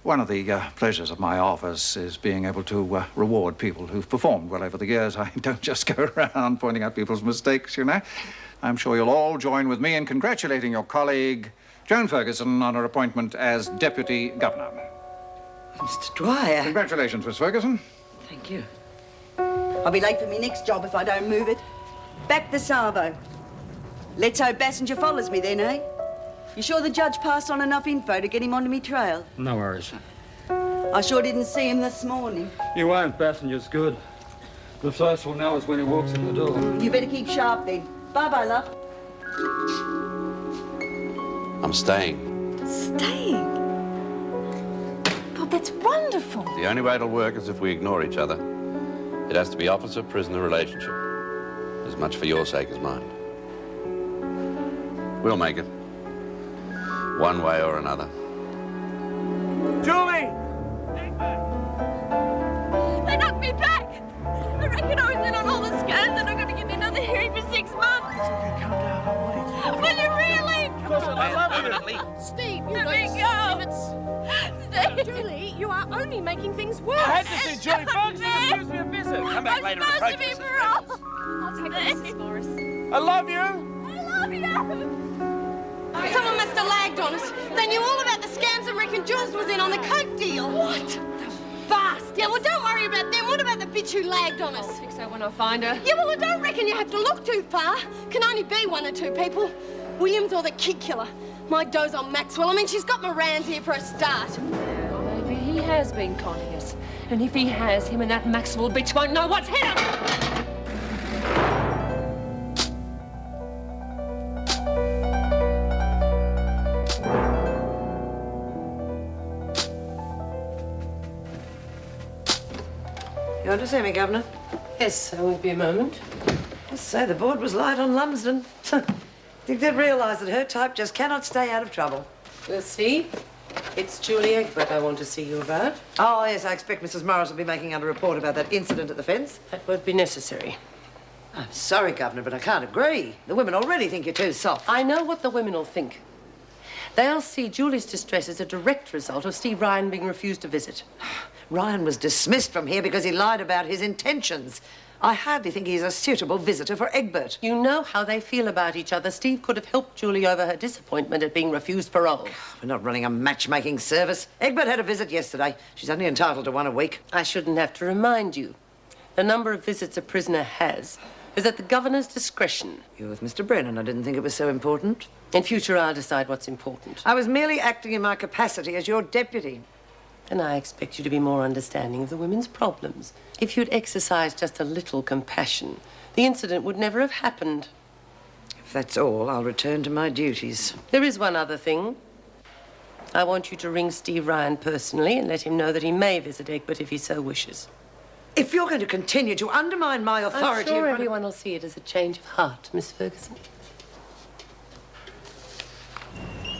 One of the pleasures of my office is being able to reward people who've performed well over the years. I don't just go around pointing out people's mistakes, you know. I'm sure you'll all join with me in congratulating your colleague, Joan Ferguson, on her appointment as Deputy Governor. Mr. Dwyer. Congratulations, Miss Ferguson. Thank you. I'll be late for my next job if I don't move it. Back the Savo. Let's hope Bassinger follows me then, eh? You sure the judge passed on enough info to get him onto me trail? No worries. I sure didn't see him this morning. You won't, Bassinger's good. The first we'll know is when he walks in the door. You better keep sharp then. Bye-bye, love. I'm staying. Staying? Bob, that's wonderful. The only way it'll work is if we ignore each other. It has to be officer-prisoner relationship. As much for your sake as mine. We'll make it. One way or another. Julie! They knocked me back. I reckon I was in on all the scans and I'm going to give me another hearing for 6 months. Okay, calm down, I'll wait. Will you really? Of course, I love you. Steve, you let me go. Steve. Julie, you are only making things worse. I had to see Julie Ferguson refused me a visit. Come back later and I'm supposed to be approach parole. I'll take it, Mrs. Morris. I love you. I love you. Someone must have lagged on us. They knew all about the scams and reckoned Jules was in on the coke deal. What? Fast. Yeah, well, don't worry about them. What about the bitch who lagged on us? I'll fix her when I find her. Yeah, well, I don't reckon you have to look too far. Can only be one or two people. Williams or the kid killer. My doze on Maxwell. I mean, she's got Moran's here for a start. Maybe he has been conning us. And if he has, him and that Maxwell bitch won't know what's hit him. You want to see me, Governor? Yes, I won't be a moment. Let's say the board was light on Lumsden. Think they'd realise that her type just cannot stay out of trouble. Well, Steve, it's Julie Egbert I want to see you about. Oh, yes, I expect Mrs. Morris will be making out a report about that incident at the fence. That won't be necessary. I'm sorry, Governor, but I can't agree. The women already think you're too soft. I know what the women will think. They'll see Julie's distress as a direct result of Steve Ryan being refused a visit. Ryan was dismissed from here because he lied about his intentions. I hardly think he's a suitable visitor for Egbert. You know how they feel about each other. Steve could have helped Julie over her disappointment at being refused parole. We're not running a matchmaking service. Egbert had a visit yesterday. She's only entitled to one a week. I shouldn't have to remind you. The number of visits a prisoner has is at the governor's discretion. You're with Mr. Brennan. I didn't think it was so important. In future, I'll decide what's important. I was merely acting in my capacity as your deputy. And I expect you to be more understanding of the women's problems. If you'd exercised just a little compassion, the incident would never have happened. If that's all, I'll return to my duties. There is one other thing. I want you to ring Steve Ryan personally and let him know that he may visit Egbert if he so wishes. If you're going to continue to undermine my authority... I'm sure everyone will see it as a change of heart, Miss Ferguson.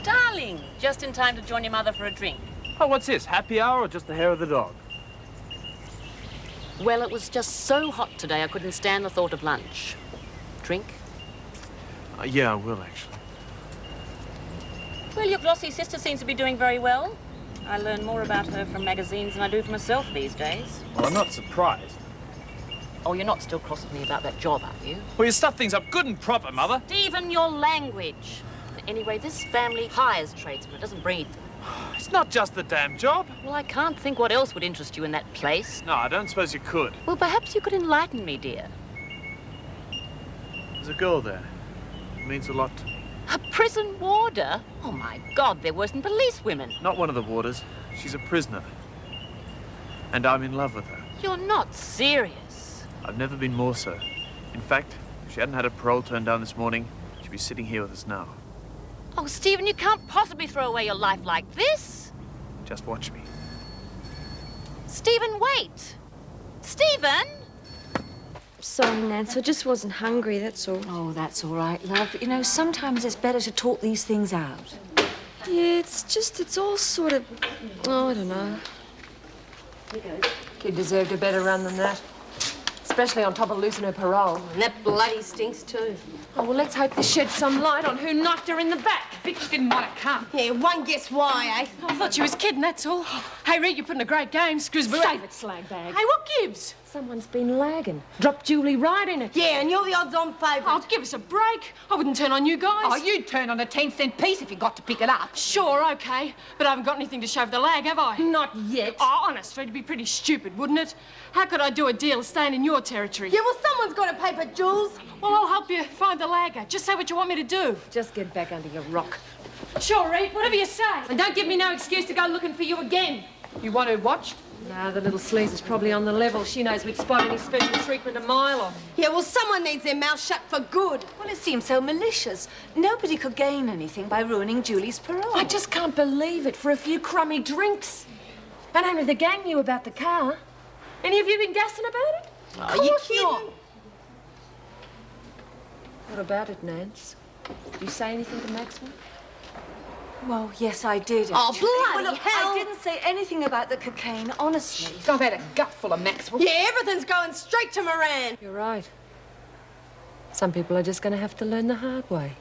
Darling, just in time to join your mother for a drink. Oh, what's this? Happy hour or just the hair of the dog? Well, it was just so hot today I couldn't stand the thought of lunch. Drink? Yeah, I will, actually. Well, your glossy sister seems to be doing very well. I learn more about her from magazines than I do for myself these days. Well, I'm not surprised. Oh, you're not still cross with me about that job, are you? Well, you stuff things up good and proper, Mother. Stephen, your language. Anyway, this family hires tradesmen, it doesn't breed them. It's not just the damn job. Well, I can't think what else would interest you in that place. No, I don't suppose you could. Well, perhaps you could enlighten me, dear. There's a girl there. It means a lot to me. A prison warder? Oh, my God, they're worse than police women. Not one of the warders. She's a prisoner. And I'm in love with her. You're not serious. I've never been more so. In fact, if she hadn't had her parole turned down this morning, she'd be sitting here with us now. Oh, Stephen, you can't possibly throw away your life like this. Just watch me. Stephen, wait. Stephen? Sorry, Nance, I just wasn't hungry, that's all. Oh, that's all right, love. You know, sometimes it's better to talk these things out. Yeah, it's all sort of... Oh, I don't know. Kid deserved a better run than that. Especially on top of losing her parole. And that bloody stinks, too. Oh, well, let's hope this sheds some light on who knifed her in the back. bitch didn't want to come. Yeah, one guess why, eh? I thought she was kidding, that's all. Hey, Reed, you're putting a great game. Screwsbury. Save it, slag bag. Hey, what gives? Someone's been lagging. Dropped Julie right in it. Yeah, and you're the odds-on favourite. Oh, give us a break. I wouldn't turn on you guys. Oh, you'd turn on a 10-cent piece if you got to pick it up. Sure, okay. But I haven't got anything to show for the lag, have I? Not yet. Oh, honest, it'd be pretty stupid, wouldn't it? How could I do a deal staying in your territory? Yeah, well, someone's got to pay for Jules. Well, I'll help you find the lagger. Just say what you want me to do. Just get back under your rock. Sure, Reed, whatever you say. And don't give me no excuse to go looking for you again. You want to watch? No, the little sleaze is probably on the level. She knows we'd spot any special treatment a mile off. Yeah, well, someone needs their mouth shut for good. Well, it seems so malicious. Nobody could gain anything by ruining Julie's parole. I just can't believe it for a few crummy drinks. And only the gang knew about the car. Any of you been gassing about it? Are you kidding? What about it, Nance? Did you say anything to Maxwell? Well, yes, I did. Oh, actually. bloody Well, look, hell. I didn't say anything about the cocaine, honestly. I've had a gutful of Maxwell. Yeah, everything's going straight to Moran. You're right. Some people are just going to have to learn the hard way.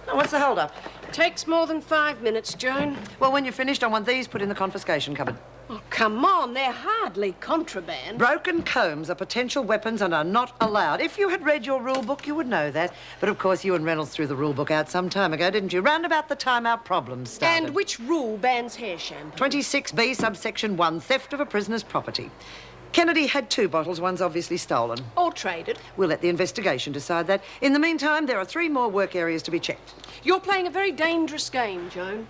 Now, what's the hold-up? Takes more than 5 minutes, Joan. Well, when you're finished, I want these put in the confiscation cupboard. Oh, come on, they're hardly contraband. Broken combs are potential weapons and are not allowed. If you had read your rule book, you would know that. But, of course, you and Reynolds threw the rule book out some time ago, didn't you? Round about the time our problems started. And which rule bans hair shampoo? 26B, subsection 1, theft of a prisoner's property. Kennedy had 2 bottles. One's obviously stolen. Or traded. We'll let the investigation decide that. In the meantime, there are 3 more work areas to be checked. You're playing a very dangerous game, Joan.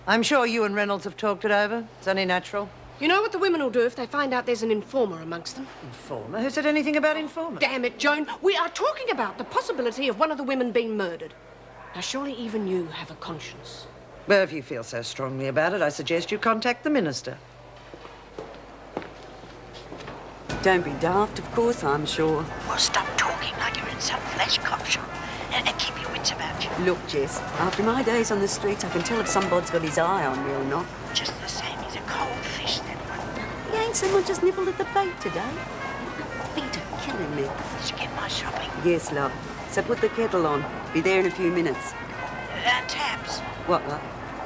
I'm sure you and Reynolds have talked it over. It's only natural. You know what the women will do if they find out there's an informer amongst them? Informer? Who said anything about informer? Damn it, Joan. We are talking about the possibility of one of the women being murdered. Now, surely even you have a conscience. Well, if you feel so strongly about it, I suggest you contact the minister. Don't be daft, of course, I'm sure. Well, stop talking like you're in some flesh cop shop and keep your wits about you. Look, Jess, after my days on the streets, I can tell if somebody's got his eye on me or not. Just the same, he's a cold fish, that one. He ain't someone just nibbled at the bait today. Feet are killing me. Did you get my shopping? Yes, love. So put the kettle on. Be there in a few minutes. Tabs. What, love?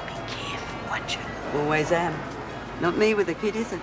Be careful, won't you? Always am. Not me with a kid, is it?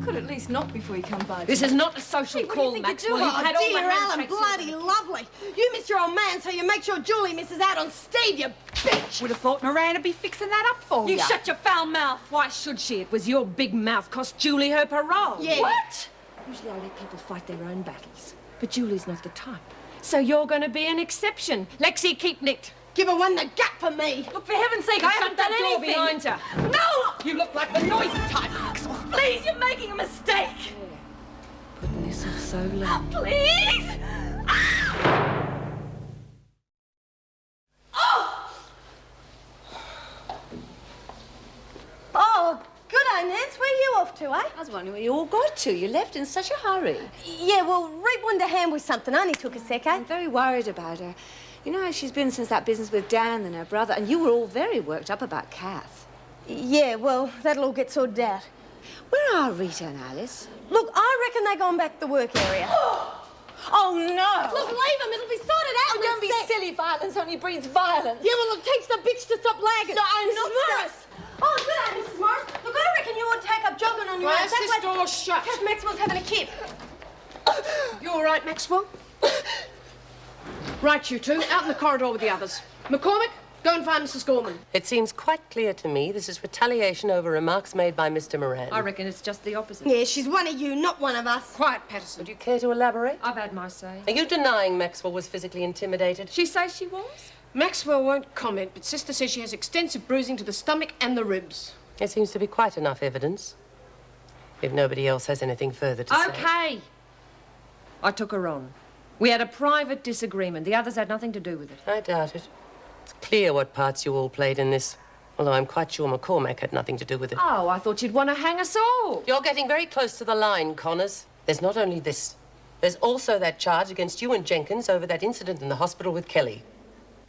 Could at least knock before you come by. This is not a social call, Maxwell. You've had all the dear Alan, handshakes bloody lovely. You miss your old man, so you make sure Julie misses out on Steve, you bitch. Would have thought Miranda be fixing that up for You ya. shut your foul mouth. Why should she? It was your big mouth cost Julie her parole. Yeah. What? Usually I let people fight their own battles. But Julie's not the type. So you're going to be an exception. Lexi, keep nicked. Give her one the gap for me. Look, for heaven's sake, I haven't done door anything. behind her. No! You look like the noisy type. Please, you're making a mistake. Putting yourself so low. Please! Oh, good day, Nance. Where are you off to, eh? I was wondering where you all got to. You left in such a hurry. Yeah, well, Reed wanted a hand with something. Only took a sec, eh? I'm very worried about her. You know how she's been since that business with Dan and her brother, and you were all very worked up about Kath. Yeah, well, that'll all get sorted out. Where are Rita and Alice? Look, I reckon they're going back to the work area. Oh, no! Look, leave them. It'll be sorted out in Don't a be sec. silly. Violence only breeds violence. Yeah, well, it takes the bitch to stop lagging. No, I'm Mrs. not Morris. Oh, good day, Mrs. Morris. Look, I reckon you ought to take up jogging on your own. Why is this door shut? Kath Maxwell's having a kip. You all right, Maxwell? Right, you two. Out in the corridor with the others. McCormick, go and find Mrs. Gorman. It seems quite clear to me this is retaliation over remarks made by Mr. Moran. I reckon it's just the opposite. Yeah, she's one of you, not one of us. Quiet, Patterson. Would you care to elaborate? I've had my say. Are you denying Maxwell was physically intimidated? She says she was? Maxwell won't comment, but Sister says she has extensive bruising to the stomach and the ribs. There seems to be quite enough evidence. If nobody else has anything further to say. Okay. I took her on. We had a private disagreement. The others had nothing to do with it. I doubt it. It's clear what parts you all played in this. Although I'm quite sure McCormack had nothing to do with it. Oh, I thought you'd want to hang us all. You're getting very close to the line, Connors. There's not only this. There's also that charge against you and Jenkins over that incident in the hospital with Kelly.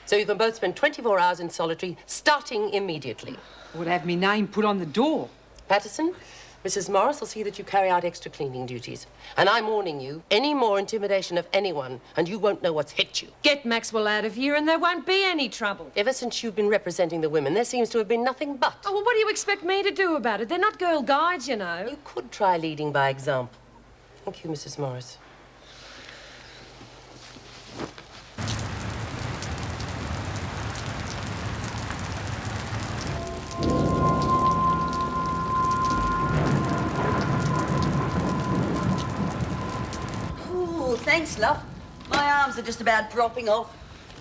So you can both spend 24 hours in solitary, starting immediately. Would have me name put on the door. Patterson, Mrs. Morris will see that you carry out extra cleaning duties. And I'm warning you, any more intimidation of anyone, and you won't know what's hit you. Get Maxwell out of here and there won't be any trouble. Ever since you've been representing the women, there seems to have been nothing but. Oh, well, what do you expect me to do about it? They're not girl guides, you know. You could try leading by example. Thank you, Mrs. Morris. Ooh, thanks, love. My arms are just about dropping off.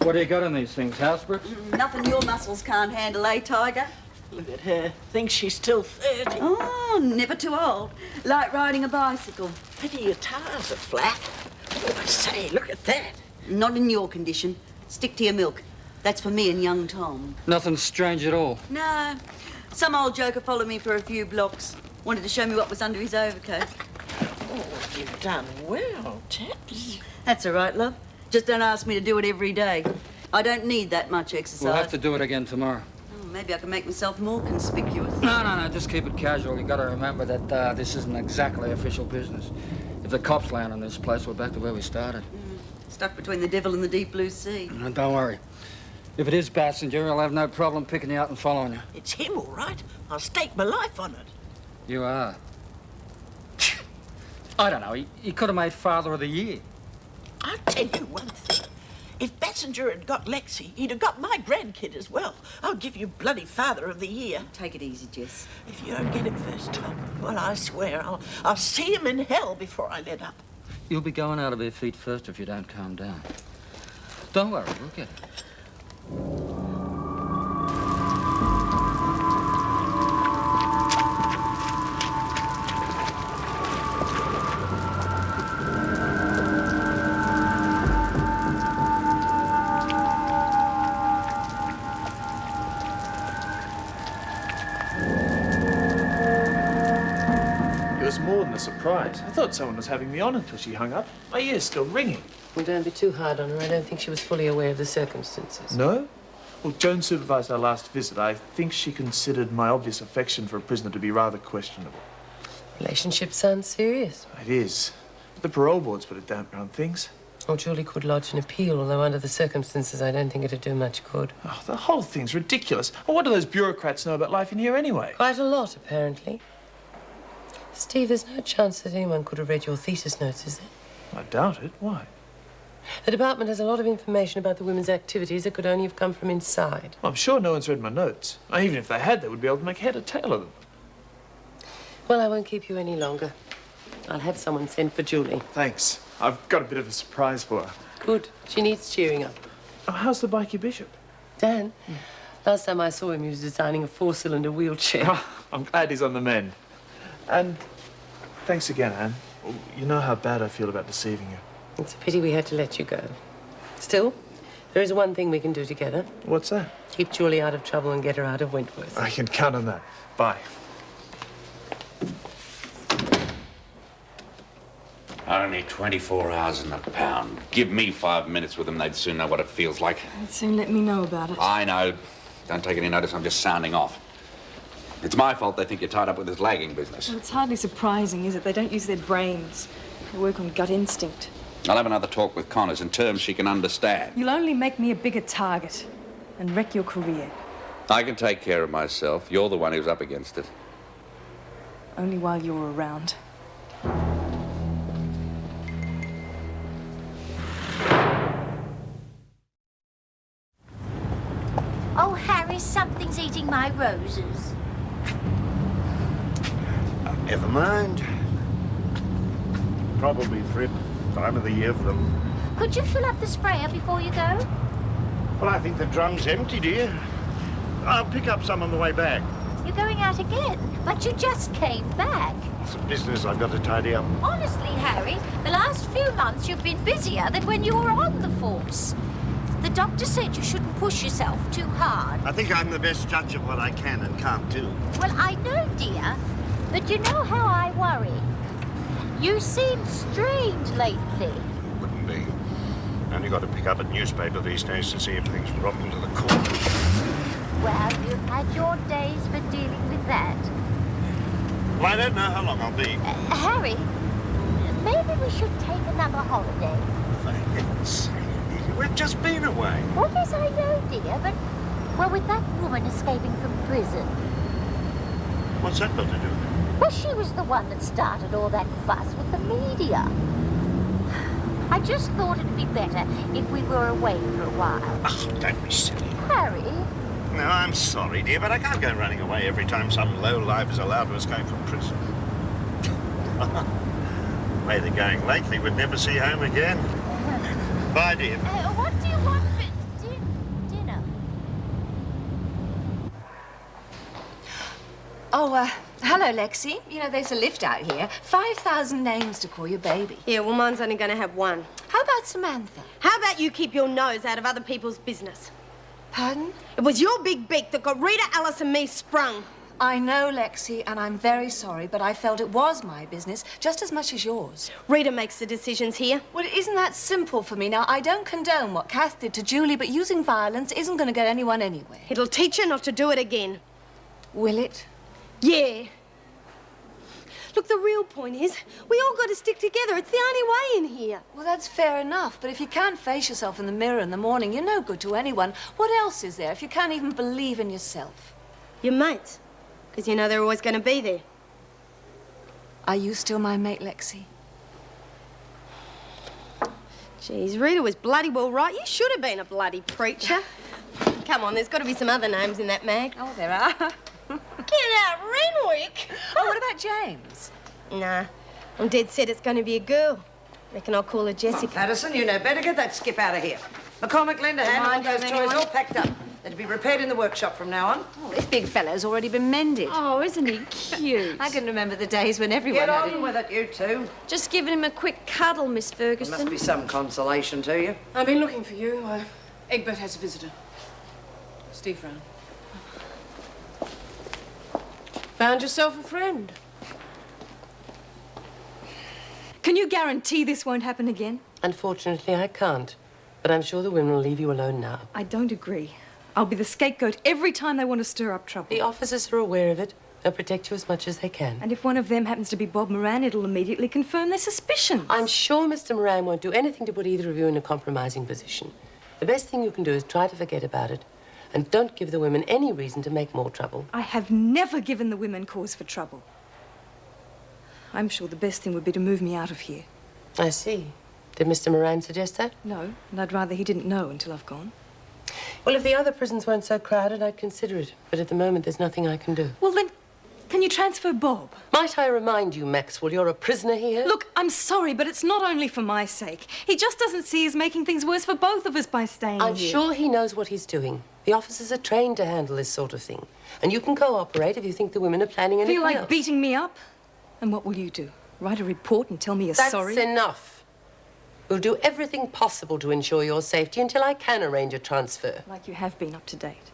What do you got in these things, housebricks? Nothing your muscles can't handle, eh, Tiger? Look at her. Thinks she's still 30. Oh, never too old. Like riding a bicycle. Pity your tires are flat. Oh, I say, look at that. Not in your condition. Stick to your milk. That's for me and young Tom. Nothing strange at all. No. Some old joker followed me for a few blocks. Wanted to show me what was under his overcoat. Oh, you've done well, Taps. That's all right, love. Just don't ask me to do it every day. I don't need that much exercise. We'll have to do it again tomorrow. Oh, maybe I can make myself more conspicuous. No, just keep it casual. You got to remember that this isn't exactly official business. If the cops land on this place, we're back to where we started. Stuck between the devil and the deep blue sea. No, don't worry. If it is passenger, I'll have no problem picking you out and following you. It's him, all right. I'll stake my life on it. You are. I don't know. He could have made Father of the Year. I'll tell you one thing. If Bassinger had got Lexi, he'd have got my grandkid as well. I'll give you bloody Father of the Year. Take it easy, Jess. If you don't get it first time, well, I swear I'll see him in hell before I let up. You'll be going out of their feet first if you don't calm down. Don't worry, we'll get it. It was more than a surprise. I thought someone was having me on until she hung up. My ear's still ringing. Well, don't be too hard on her. I don't think she was fully aware of the circumstances. No? Well, Joan supervised our last visit. I think she considered my obvious affection for a prisoner to be rather questionable. Relationship sounds serious. It is. The parole board's put a damper on things. Oh, Julie could lodge an appeal, although under the circumstances, I don't think it'd do much good. Oh, the whole thing's ridiculous. Well, what do those bureaucrats know about life in here anyway? Quite a lot, apparently. Steve, there's no chance that anyone could have read your thesis notes, is there? I doubt it. Why? The department has a lot of information about the women's activities that could only have come from inside. Well, I'm sure no one's read my notes. Even if they had, they would be able to make head or tail of them. Well, I won't keep you any longer. I'll have someone send for Julie. Thanks. I've got a bit of a surprise for her. Good. She needs cheering up. Oh, how's the bikey bishop? Dan, last time I saw him, he was designing a 4-cylinder wheelchair. Oh, I'm glad he's on the mend. And thanks again, Anne. You know how bad I feel about deceiving you. It's a pity we had to let you go. Still, there is one thing we can do together. What's that? Keep Julie out of trouble and get her out of Wentworth. I can count on that. Bye. Only 24 hours in the pound. Give me 5 minutes with them, they'd soon know what it feels like. They'd soon let me know about it. I know. Don't take any notice, I'm just sounding off. It's my fault they think you're tied up with this lagging business. Well, it's hardly surprising, is it? They don't use their brains. They work on gut instinct. I'll have another talk with Connors in terms she can understand. You'll only make me a bigger target and wreck your career. I can take care of myself. You're the one who's up against it. Only while you're around. Oh, Harry, something's eating my roses. Never mind. Probably Fred. Time of the year for them. Could you fill up the sprayer before you go? Well, I think the drum's empty, dear. I'll pick up some on the way back. You're going out again, but you just came back. Some business I've got to tidy up. Honestly, Harry, the last few months you've been busier than when you were on the force. The doctor said you shouldn't push yourself too hard. I think I'm the best judge of what I can and can't do. Well, I know, dear, but you know how I worry. You seem strange lately. Wouldn't be. Only got to pick up a newspaper these days to see if things rotten to the core. Well, you've had your days for dealing with that. Well, I don't know how long I'll be. Harry, maybe we should take another holiday. For heaven's sake, we've just been away. Well, yes, I know, dear, but... Well, with that woman escaping from prison... What's that got to do with it? Well, she was the one that started all that fuss with the media. I just thought it'd be better if we were away for a while. Oh, don't be silly. Harry? No, I'm sorry, dear, but I can't go running away every time some lowlife is allowed to escape from prison. The way they're going lately, we'd never see home again. Bye, dear. What do you want for dinner? Oh, hello, Lexi. You know, there's a lift out here. 5,000 names to call your baby. Yeah, well, mine's only going to have one. How about Samantha? How about you keep your nose out of other people's business? Pardon? It was your big beak that got Rita, Alice and me sprung. I know, Lexi, and I'm very sorry, but I felt it was my business just as much as yours. Rita makes the decisions here. Well, it isn't that simple for me. Now, I don't condone what Kath did to Julie, but using violence isn't going to get anyone anywhere. It'll teach her not to do it again. Will it? Yeah. Look, the real point is, we all got to stick together. It's the only way in here. Well, that's fair enough, but if you can't face yourself in the mirror in the morning, you're no good to anyone. What else is there if you can't even believe in yourself? Your mates. Because you know they're always going to be there. Are you still my mate, Lexi? Geez, Rita was bloody well right. You should have been a bloody preacher. Come on, there's got to be some other names in that mag. Oh, there are. Get out, Renwick! Oh, what about James? Nah, I'm dead set it's going to be a girl. Reckon I'll call her Jessica. Addison, you know better. Get that skip out of here. McCormick, lend a hand. I want those toys all packed up. They're to be repaired in the workshop from now on. Oh, this big fellow's already been mended. Oh, isn't he cute? I can remember the days when everyone Get had on with it, you two. Just giving him a quick cuddle, Miss Ferguson. Must be some consolation to you. I've been looking for you. Egbert has a visitor. Steve Brown. Found yourself a friend. Can you guarantee this won't happen again? Unfortunately, I can't. But I'm sure the women will leave you alone now. I don't agree. I'll be the scapegoat every time they want to stir up trouble. The officers are aware of it. They'll protect you as much as they can. And if one of them happens to be Bob Moran, it'll immediately confirm their suspicions. I'm sure Mr. Moran won't do anything to put either of you in a compromising position. The best thing you can do is try to forget about it. And don't give the women any reason to make more trouble. I have never given the women cause for trouble. I'm sure the best thing would be to move me out of here. I see. Did Mr. Moran suggest that? No, and I'd rather he didn't know until I've gone. Well, if the other prisons weren't so crowded, I'd consider it. But at the moment, there's nothing I can do. Well, then, can you transfer Bob? Might I remind you, Maxwell, you're a prisoner here? Look, I'm sorry, but it's not only for my sake. He just doesn't see us making things worse for both of us by staying I'm here. sure he knows what he's doing. The officers are trained to handle this sort of thing. And you can cooperate if you think the women are planning anything Feel like else. beating me up? And what will you do? Write a report and tell me you're That's sorry? enough. We'll do everything possible to ensure your safety until I can arrange a transfer. Like you have been up to date.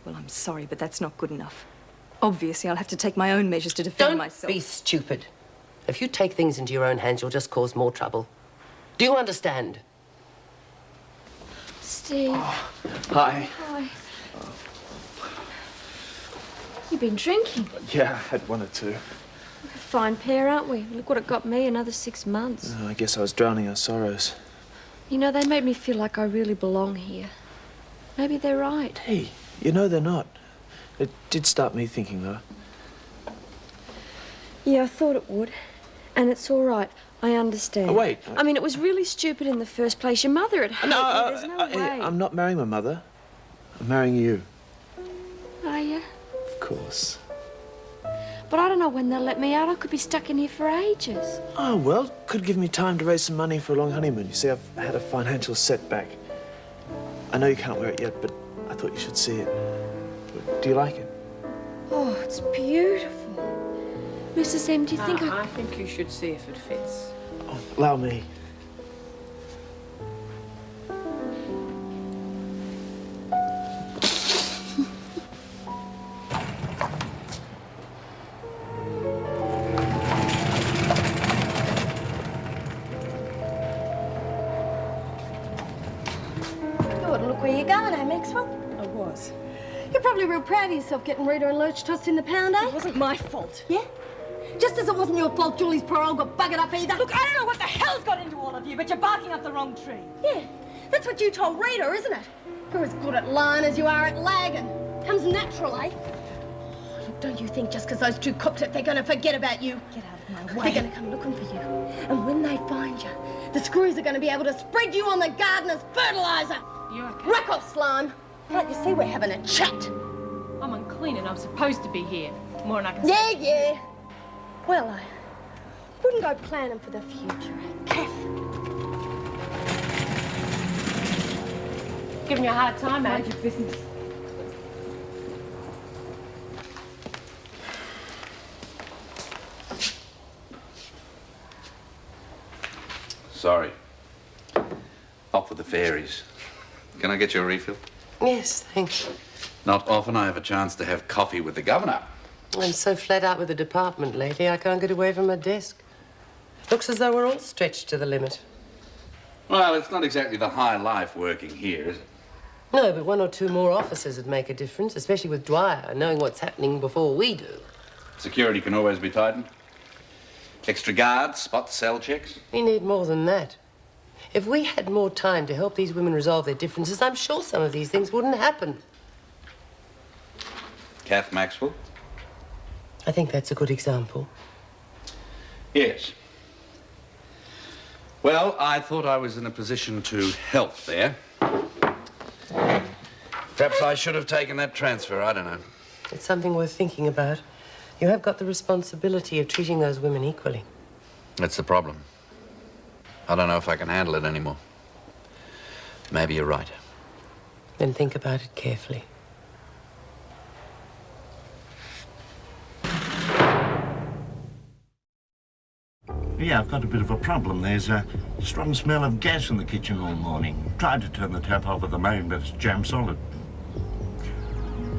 Well, I'm sorry, but that's not good enough. Obviously, I'll have to take my own measures to defend Don't myself. be stupid. If you take things into your own hands, you'll just cause more trouble. Do you understand? Steve. Hi. Hi. You've been drinking. Yeah, I had one or two. We're a fine pair, aren't we? Look what it got me, another 6 months. I guess I was drowning our sorrows. You know, they made me feel like I really belong here. Maybe they're right. Hey, you know they're not. It did start me thinking, though. Yeah, I thought it would. And it's all right. I understand. Oh, wait. I mean, it was really stupid in the first place. Your mother had hate me. There's no way. I'm not marrying my mother. I'm marrying you. Are you? Of course. But I don't know when they'll let me out. I could be stuck in here for ages. Oh, well, could give me time to raise some money for a long honeymoon. You see, I've had a financial setback. I know you can't wear it yet, but I thought you should see it. Do you like it? Oh, it's beautiful. Mrs. M, do you think I think you should see if it fits. Oh, allow me. Maxwell? I was. You're probably real proud of yourself getting Rita and Lurch tossed in the pound, eh? It wasn't my fault. Yeah? Just as it wasn't your fault Julie's parole got buggered up either. Look, I don't know what the hell's got into all of you, but you're barking up the wrong tree. Yeah, that's what you told Rita, isn't it? You're as good at lying as you are at lagging. Comes natural, eh? Look, don't you think just because those two copped it, they're going to forget about you? Get out of my way. They're going to come looking for you. And when they find you, the screws are going to be able to spread you on the gardener's fertiliser. You okay? Rack off, Slime. Can't you see we're having a chat? I'm unclean and I'm supposed to be here. More than I can Yeah, yeah. Well, I wouldn't go planning for the future, Kath. Giving you a hard time, mind your business. Sorry. Off with the fairies. Can I get you a refill? Yes, thank you. Not often I have a chance to have coffee with the governor. I'm so flat out with the department lately, I can't get away from my desk. Looks as though we're all stretched to the limit. Well, it's not exactly the high life working here, is it? No, but one or two more officers would make a difference, especially with Dwyer, knowing what's happening before we do. Security can always be tightened. Extra guards, spot cell checks. We need more than that. If we had more time to help these women resolve their differences, I'm sure some of these things wouldn't happen. Kath Maxwell? I think that's a good example. Yes. Well, I thought I was in a position to help there. Perhaps I should have taken that transfer, I don't know. It's something worth thinking about. You have got the responsibility of treating those women equally. That's the problem. I don't know if I can handle it anymore. Maybe you're right. Then think about it carefully. Yeah, I've got a bit of a problem. There's a strong smell of gas in the kitchen all morning. Tried to turn the tap off at the main, but it's jam solid.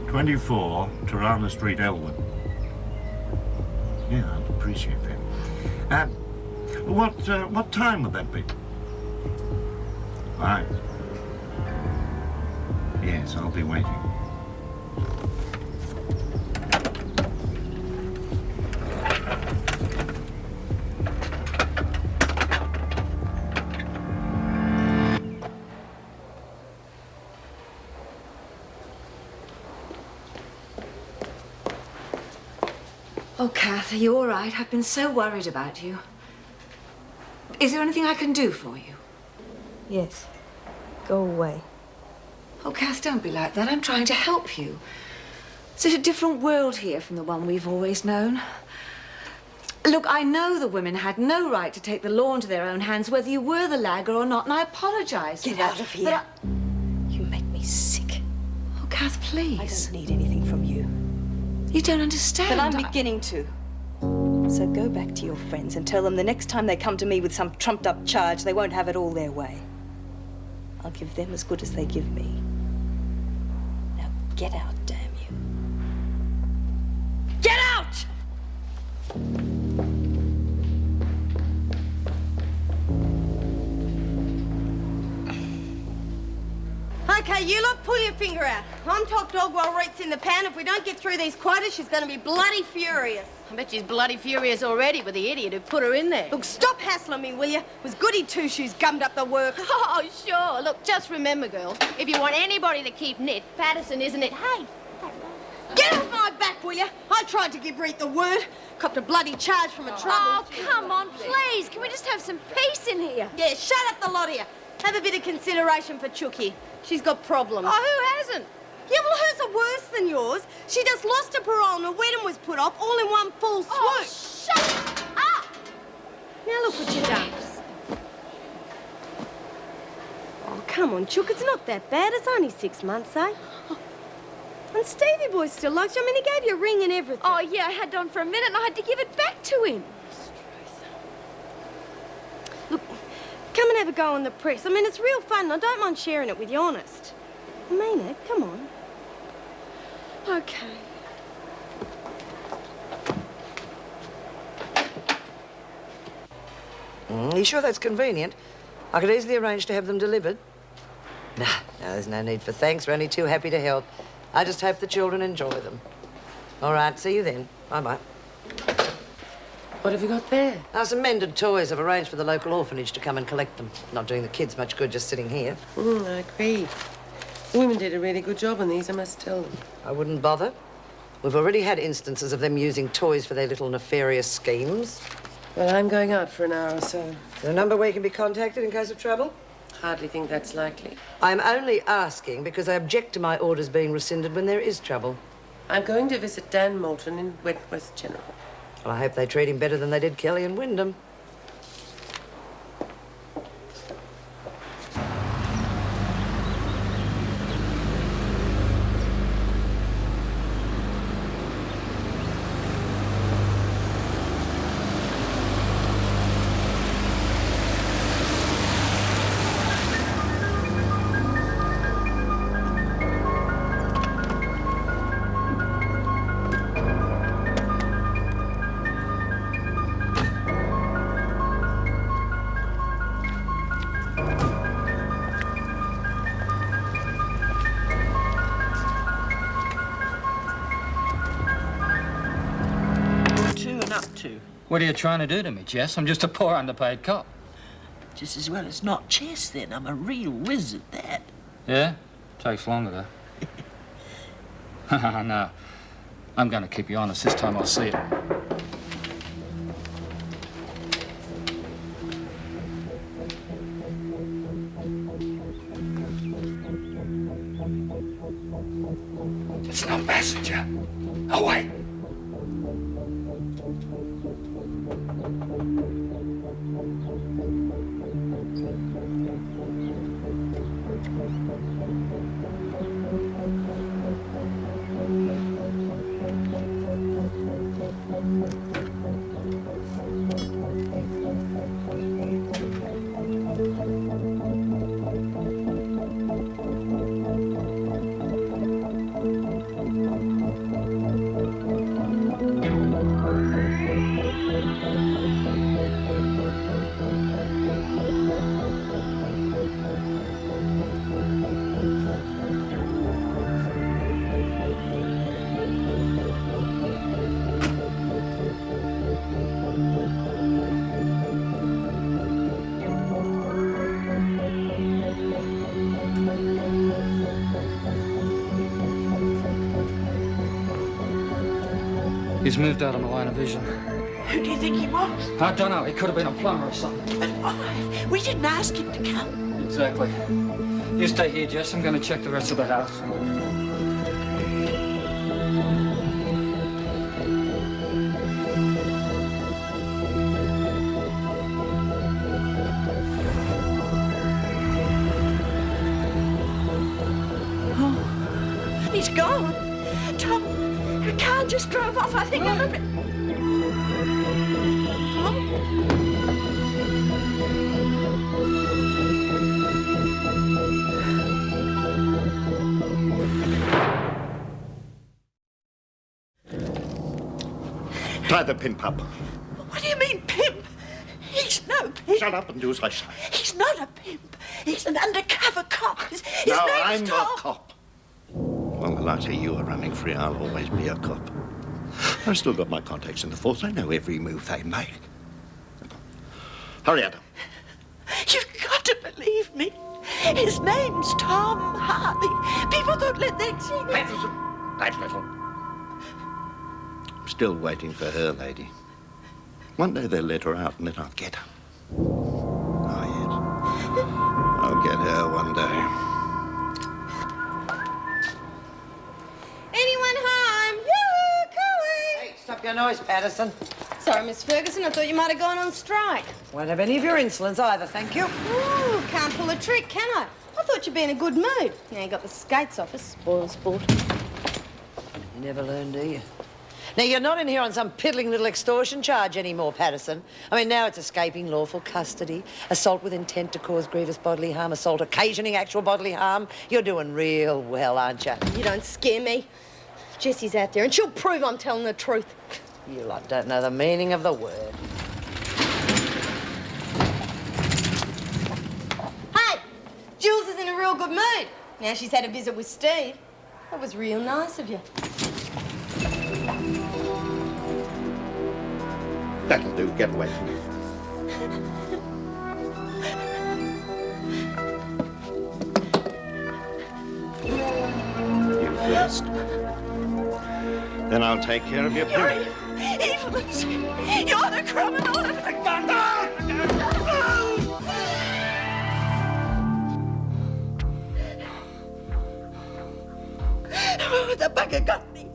24 Tirana Street, Elwood. Yeah, I'd appreciate that. What time would that be? Right. Yes, I'll be waiting. Oh, Kath, are you all right? I've been so worried about you. Is there anything I can do for you? Yes. Go away. Oh, Kath, don't be like that. I'm trying to help you. It's a different world here from the one we've always known. Look, I know the women had no right to take the law into their own hands, whether you were the lagger or not, and I apologise for that. Get out of here. You make me sick. Oh, Kath, please. I don't need anything from you. You don't understand. But I'm beginning to. So go back to your friends and tell them the next time they come to me with some trumped-up charge, they won't have it all their way. I'll give them as good as they give me. Now get out, damn you. Get out! Okay, you lot, pull your finger out. I'm top dog while Reet's in the pan. If we don't get through these quotas, she's going to be bloody furious. I bet she's bloody furious already with the idiot who put her in there. Look, stop hassling me, will you? It was Goody Two-Shoes gummed up the works. Oh, sure. Look, just remember, girls, if you want anybody to keep knit, Patterson isn't it? Hey! Get off my back, will you? I tried to give Reet the word. Copped a bloody charge from a trouble. Oh, come on, please. Can we just have some peace in here? Yeah, shut up the lot of you. Have a bit of consideration for Chookie. She's got problems. Oh, who hasn't? Yeah, well, hers are worse than yours. She just lost her parole and her wedding was put off all in one full swoop. Oh, shut up! Now look what you've done. Oh, come on, Chook. It's not that bad. It's only 6 months, eh? And Stevie Boy still likes you. I mean, he gave you a ring and everything. Oh, yeah, I had it on for a minute and I had to give it back to him. Look, come and have a go on the press. I mean, it's real fun and I don't mind sharing it with you, honest. I mean it. Come on. Okay. Are you sure that's convenient? I could easily arrange to have them delivered. Nah, No, there's no need for thanks. We're only too happy to help. I just hope the children enjoy them. All right, see you then. Bye-bye. What have you got there? Some mended toys. I've arranged for the local orphanage to come and collect them. Not doing the kids much good just sitting here. I agree. The women did a really good job on these, I must tell them. I wouldn't bother. We've already had instances of them using toys for their little nefarious schemes. Well, I'm going out for an hour or so. Is there a number where you can be contacted in case of trouble? Hardly think that's likely. I'm only asking because I object to my orders being rescinded when there is trouble. I'm going to visit Dan Moulton in Wentworth General. Well, I hope they treat him better than they did Kelly and Wyndham. What are you trying to do to me, Jess? I'm just a poor underpaid cop. Just as well it's not chess, then. I'm a real whiz at that. Yeah? Takes longer, though. No. I'm going to keep you honest. This time I'll see it. It's no passenger. Away. He's moved out of my line of vision. Who do you think he was? I don't know. He could have been a plumber or something. But why? We didn't ask him to come. Exactly. You stay here, Jess. I'm going to check the rest of the house. Oh, he's gone. Tom, the car just drove off. I think I'm a bit... Tie the pimp up. What do you mean, pimp? He's no pimp. Shut up and do as I say. He's not a pimp. He's an undercover cop. His No, name's I'm Tom. a cop. Well, when I say you are running free, I'll always be a cop. I've still got my contacts in the force. I know every move they make. Hurry, Adam. You've got to believe me. His name's Tom Harley. People don't let that see me. That little. I'm still waiting for her, lady. One day they'll let her out, and then I'll get her. Oh, yes. I'll get her one day. Anyone home? Yoo-hoo, Hey, stop your noise, Patterson. Sorry, Miss Ferguson. I thought you might have gone on strike. Won't have any of your insolence either, thank you. Ooh, can't pull a trick, can I? I thought you'd be in a good mood. You ain't got the skates off us, spoil sport. You never learn, do you? Now, you're not in here on some piddling little extortion charge anymore, Patterson. I mean, now it's escaping lawful custody, assault with intent to cause grievous bodily harm, assault occasioning actual bodily harm. You're doing real well, aren't you? You don't scare me. Jessie's out there, and she'll prove I'm telling the truth. You lot don't know the meaning of the word. Hey, Jules is in a real good mood. Now she's had a visit with Steve. That was real nice of you. That'll do. Get away from me. You first. Then I'll take care of your pimp. Evelyn's. You're the criminal of the gun. Oh, the bugger got me.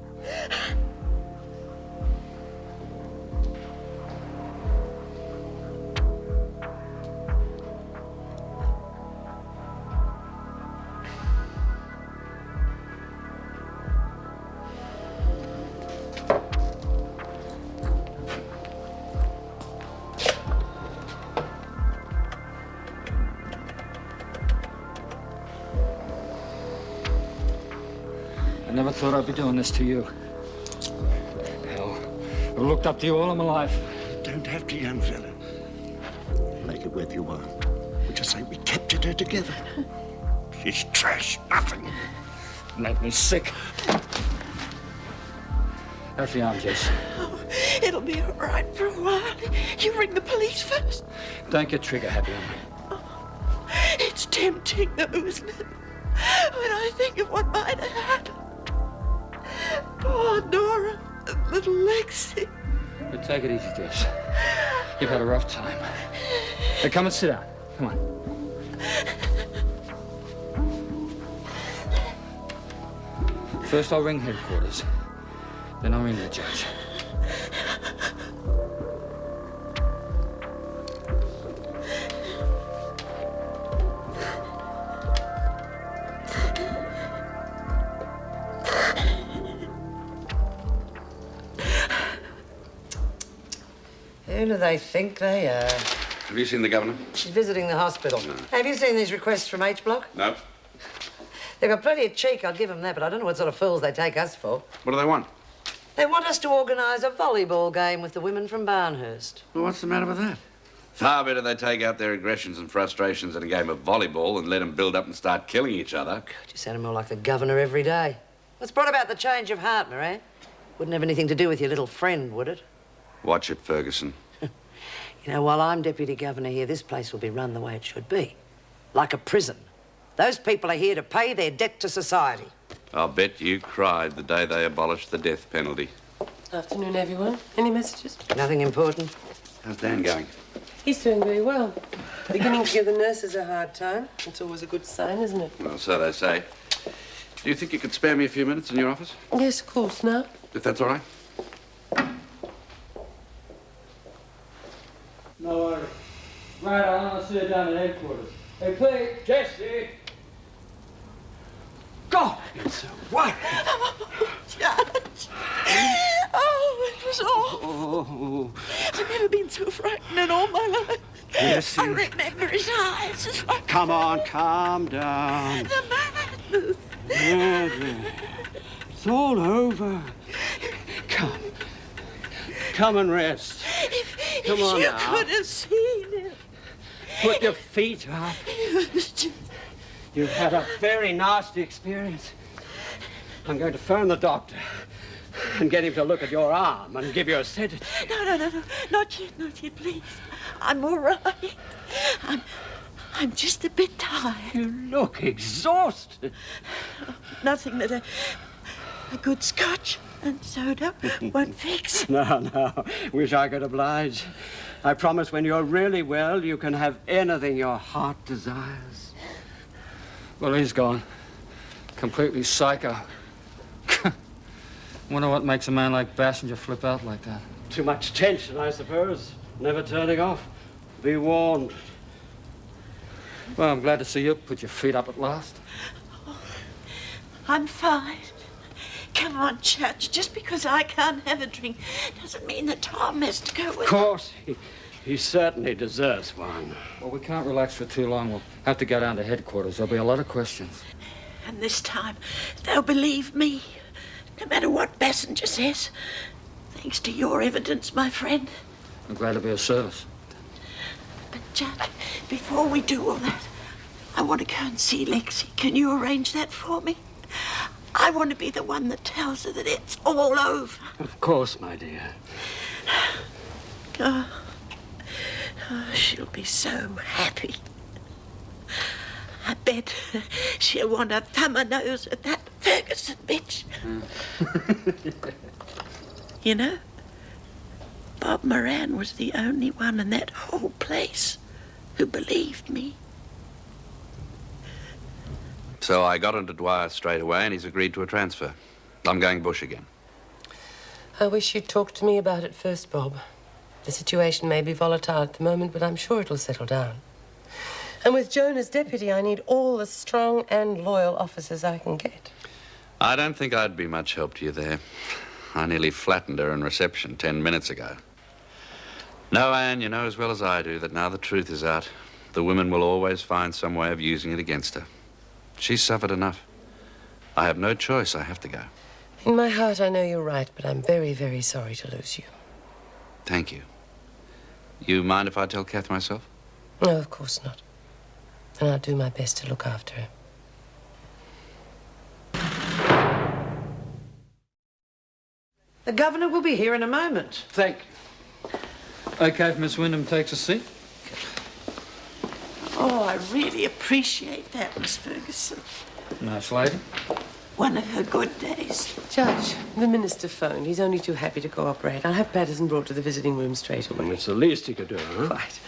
I never thought I'd be doing this to you. Hell, I've looked up to you all of my life. You don't have to, young fella. Make it worth your while. We just say we captured her together. She's trash, nothing. Make me sick. How's the arm, Jess? Oh, it'll be all right for a while. You ring the police first. Don't get trigger happy on me. It's tempting, though, isn't it? When I think of what might have happened. Poor Nora and little Lexi. But take it easy, Jess. You've had a rough time. Hey, come and sit down. Come on. First I'll ring headquarters. Then I'll ring the judge. Who do they think they are? Have you seen the governor? She's visiting the hospital. No. Have you seen these requests from H Block? No. They've got plenty of cheek, I'll give them that, but I don't know what sort of fools they take us for. What do they want? They want us to organise a volleyball game with the women from Barnhurst. Well, what's the matter with that? Far better they take out their aggressions and frustrations in a game of volleyball and let them build up and start killing each other. You sound more like the governor every day. What's brought about the change of heart, Moran? Wouldn't have anything to do with your little friend, would it? Watch it, Ferguson. You know, while I'm deputy governor here, this place will be run the way it should be. Like a prison. Those people are here to pay their debt to society. I'll bet you cried the day they abolished the death penalty. Afternoon, everyone. Any messages? Nothing important. How's Dan going? He's doing very well. Beginning to give the nurses a hard time. It's always a good sign, isn't it? Well, so they say. Do you think you could spare me a few minutes in your office? Yes, of course. Now? If that's all right. No worries. Right, I'll see you down at headquarters. Hey, please, Jesse. God, it's a what? Judge. Oh, it was awful. Oh. I've never been so frightened in all my life. Yes, I remember his eyes as I... Come on, calm down. The madness. It's all over. Come. Come and rest. Come on you now. could have seen it. Put your feet up. It was just... You've had a very nasty experience. I'm going to phone the doctor and get him to look at your arm and give you a sedative. No. Not yet, please. I'm all right. I'm just a bit tired. You look exhausted. Nothing that a good scotch and soda won't fix. No. Wish I could oblige. I promise when you're really well, you can have anything your heart desires. Well, he's gone. Completely psycho. Wonder what makes a man like Bassinger flip out like that. Too much tension, I suppose. Never turning off. Be warned. Well, I'm glad to see you put your feet up at last. Oh, I'm fine. Come on, Judge. Just because I can't have a drink doesn't mean that Tom has to go with... Of course. He certainly deserves one. Well, we can't relax for too long. We'll have to go down to headquarters. There'll be a lot of questions. And this time, they'll believe me, no matter what Bassinger says. Thanks to your evidence, my friend. I'm glad to be of service. But, Judge, before we do all that, I want to go and see Lexi. Can you arrange that for me? I want to be the one that tells her that it's all over. Of course, my dear. Oh, she'll be so happy. I bet she'll want to thumb her nose at that Ferguson bitch. You know, Bob Moran was the only one in that whole place who believed me. So I got into Dwyer straight away, and he's agreed to a transfer. I'm going bush again. I wish you'd talk to me about it first, Bob. The situation may be volatile at the moment, but I'm sure it'll settle down. And with Joan as deputy, I need all the strong and loyal officers I can get. I don't think I'd be much help to you there. I nearly flattened her in reception 10 minutes ago. No, Anne, you know as well as I do that now the truth is out, the women will always find some way of using it against her. She's suffered enough. I have no choice. I have to go. In my heart, I know you're right, but I'm very, very sorry to lose you. Thank you. You mind if I tell Kath myself? No, of course not. And I'll do my best to look after her. The governor will be here in a moment. Thank you. OK, if Miss Wyndham takes a seat. Oh, I really appreciate that, Miss Ferguson. Nice lady. One of her good days. Judge, the minister phoned. He's only too happy to cooperate. I'll have Patterson brought to the visiting room straight away. It's the least he could do, huh? Quite.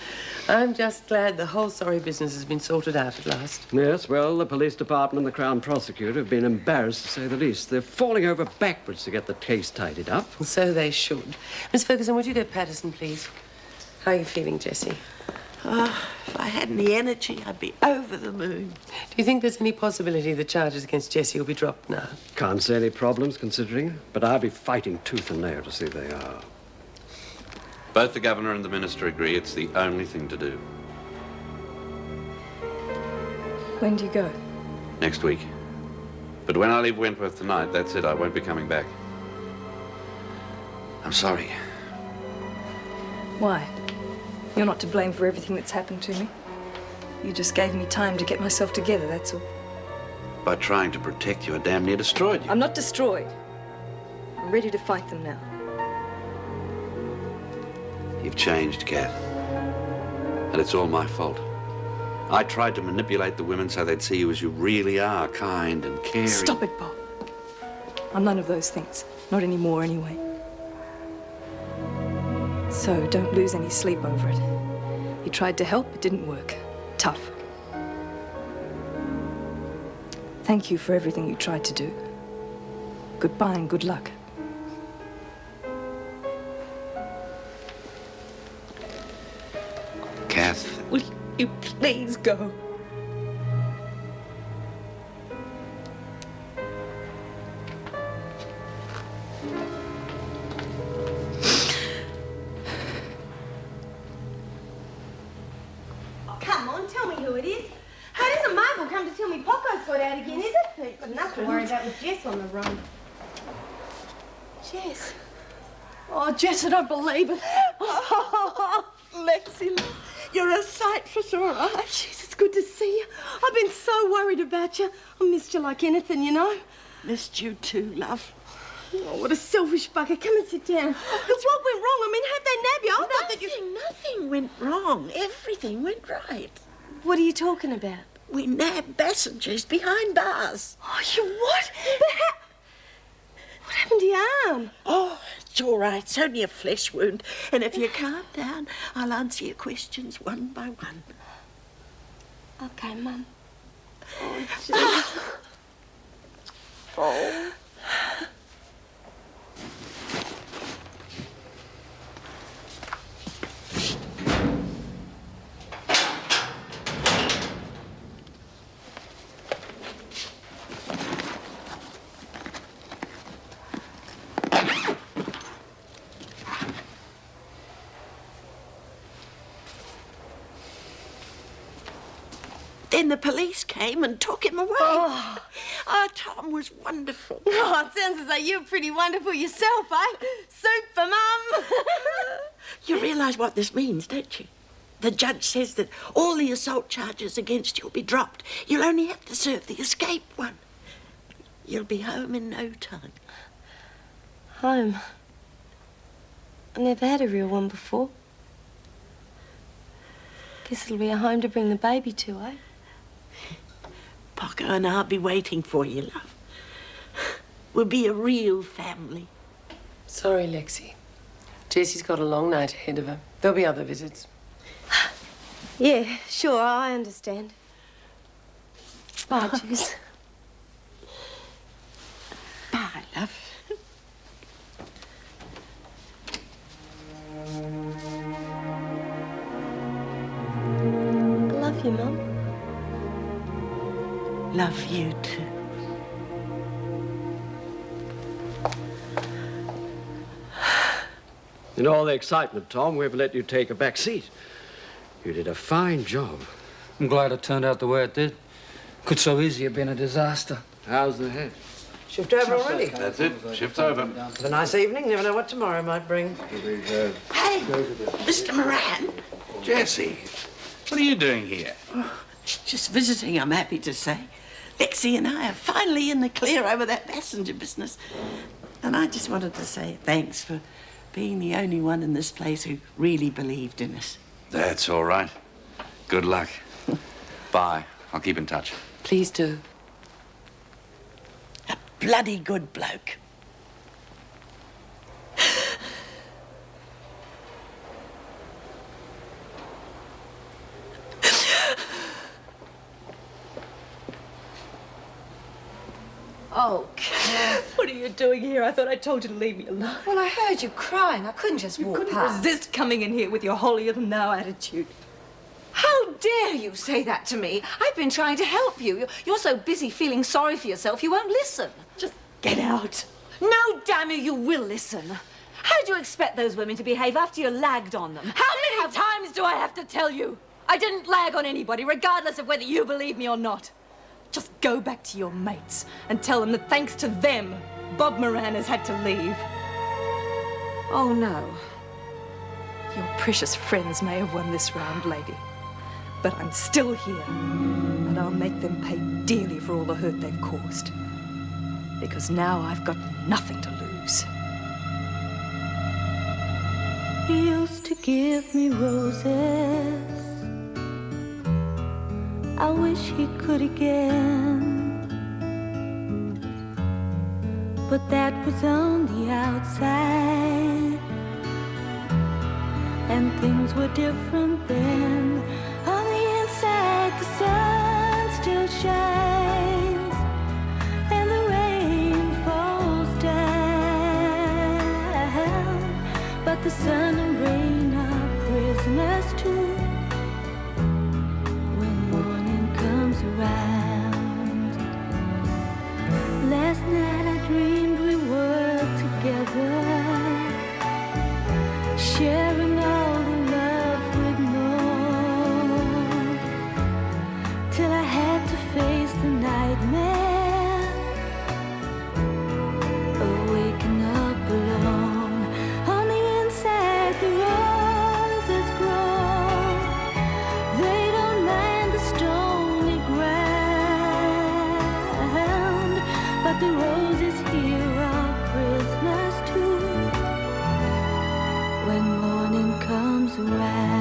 I'm just glad the whole sorry business has been sorted out at last. Yes, well, the police department and the Crown Prosecutor have been embarrassed, to say the least. They're falling over backwards to get the case tidied up. So they should. Miss Ferguson, would you get Patterson, please? How are you feeling, Jessie? Oh, if I had any energy, I'd be over the moon. Do you think there's any possibility the charges against Jessie will be dropped now? Can't see any problems, considering, but I'll be fighting tooth and nail to see they are. Both the governor and the minister agree it's the only thing to do. When do you go? Next week. But when I leave Wentworth tonight, that's it. I won't be coming back. I'm sorry. Why? You're not to blame for everything that's happened to me. You just gave me time to get myself together, that's all. By trying to protect you, I damn near destroyed you. I'm not destroyed. I'm ready to fight them now. You've changed, Kath. And it's all my fault. I tried to manipulate the women so they'd see you as you really are, kind and caring. Stop it, Bob. I'm none of those things. Not anymore, anyway. So don't lose any sleep over it. You tried to help, it didn't work. Tough. Thank you for everything you tried to do. Goodbye and good luck. Kath. Will you please go? Come on, tell me who it is. Hey, it isn't Mabel come to tell me Poco's got out again, is it? Got enough to worry about with Jess on the run. Jess. Oh, Jess, I don't believe it. Oh, Lexi, you're a sight for sore eyes. Jeez, it's good to see you. I've been so worried about you. I missed you like anything, you know. Missed you too, love. Oh, what a selfish bugger. Come and sit down. Look, what went wrong? I mean, how'd they nab you? I thought that you... Nothing went wrong. Everything went right. What are you talking about? We nabbed passengers behind bars. Oh, you what? What happened to your arm? Oh, it's all right. It's only a flesh wound. And if you calm down, I'll answer your questions one by one. Okay, Mum. Oh, jeez. Oh. Then the police came and took him away. Oh, Tom was wonderful. Oh, it sounds as though you're pretty wonderful yourself, eh? Super, Mum. You realise what this means, don't you? The judge says that all the assault charges against you will be dropped. You'll only have to serve the escape one. You'll be home in no time. Home? I never had a real one before. Guess it'll be a home to bring the baby to, eh? Paco and I'll be waiting for you, love. We'll be a real family. Sorry, Lexi. Jessie's got a long night ahead of her. There'll be other visits. Yeah, sure, I understand. Bye, Jess. Bye, love. I love you, Mum. Love you too. In all the excitement, Tom, we've let you take a back seat. You did a fine job. I'm glad it turned out the way it did. Could so easily have been a disaster. How's the head? Shift over already? That's it. Shift's over. Have a nice evening. Never know what tomorrow might bring. Hey, Mr. Moran. Jessie, what are you doing here? Just visiting, I'm happy to say. Lexi and I are finally in the clear over that passenger business. And I just wanted to say thanks for being the only one in this place who really believed in us. That's all right. Good luck. Bye. I'll keep in touch. Please do. A bloody good bloke. Oh, Kath. What are you doing here? I thought I told you to leave me alone. Well, I heard you crying. I couldn't just walk Couldn't past. resist coming in here with your holier-than-thou attitude. How dare you say that to me? I've been trying to help you. You're so busy feeling sorry for yourself, you won't listen. Just get out. No, damn you will listen. How do you expect those women to behave after you lagged on them? How many times do I have to tell you? I didn't lag on anybody, regardless of whether you believe me or not. Just go back to your mates and tell them that thanks to them, Bob Moran has had to leave. Oh, no. Your precious friends may have won this round, lady. But I'm still here, and I'll make them pay dearly for all the hurt they've caused. Because now I've got nothing to lose. He used to give me roses. I wish he could again. But that was on the outside, and things were different then. On the inside, the sun still shines, and the rain falls down. But the sun and rain are prisoners too. When morning comes around, last night I dreamed we were together, sharing all the love we'd known, till I had to face the nightmare of waking up alone. On the inside, the roses grow. They don't mind the stony ground, but the roses here are prisoners too. When morning comes around.